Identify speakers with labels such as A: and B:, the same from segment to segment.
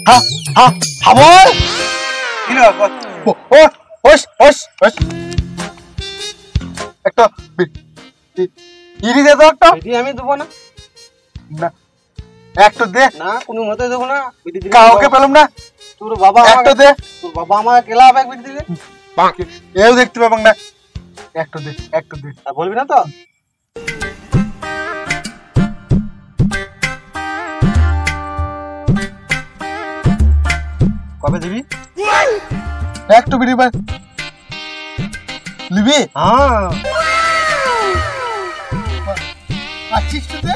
A: হ্যাঁ হ্যাঁ হাবল
B: কি রে
A: ও ওস ওস ওস একটা ইরি দে তো একটা
B: বিড়ি আমি দেবো না।
A: না একটা দে
B: না কোনো মতে দেবো না বিড়ি দিলে
A: কাউকে পেলাম না
B: তোর বাবা
A: একটা দে
B: তোর বাবা আমাকে কেলা হবে বিড়ি দিলে
A: এও দেখতে পাবাং না একটা দে
B: আর বলবি না তো কবে দিবি
A: একটু বিড়ি বাই লিবি
B: হ্যাঁ
A: আছিস তো দে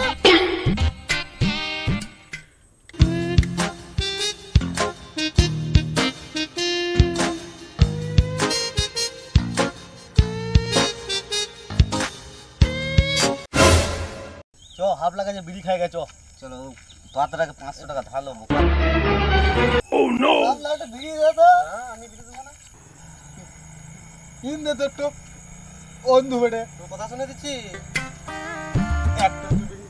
B: চো হাফ লাগা যে বিড়ি খাই গে চো চলো তোরা 500 টাকা ধার লব ও নো হাফ লাগা বিড়ি দে তো হ্যাঁ আমি বিড়ি দেব না
A: ইন দে তো টপ বন্ধু বেটে
B: তো কথা শুনে দিচ্ছি একটু বিড়ি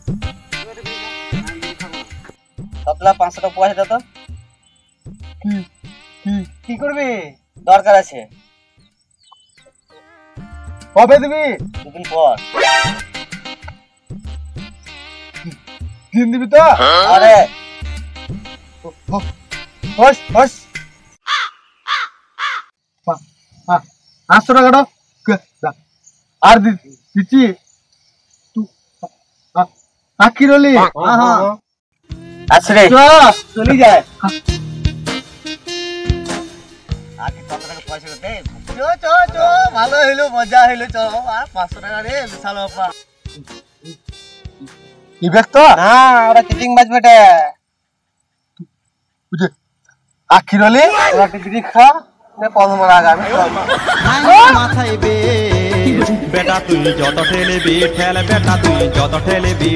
B: সবলা 500 টাকা পয়সা দে তো
A: কি কি
B: কি করবি দরকার আছে
A: কবে দিবি
B: দুদিন পর
A: দিন দিবি তো
B: আরে
A: ওস ওস 500 টাকা আর দিচ্ছি তুই আকি রলি
B: হ্যাঁ হ্যাঁ আসরে চলি যায় আগে কত টাকা পয়সা দে চো চো চো ভালো হইলো মজা হইলো চো আর 500 টাকা রে বিশাল বাবা
A: ইবেক তো
B: না ওরা চিটিং বাজবে টা
A: বুঝে আকি রলি
B: ওরা বিড়ি খা নে 15 টাকা আমি
C: মাথায় বে বেটা তুই যত ঠেলে বি ঠেলে বেটা তুই যত ঠেলে বি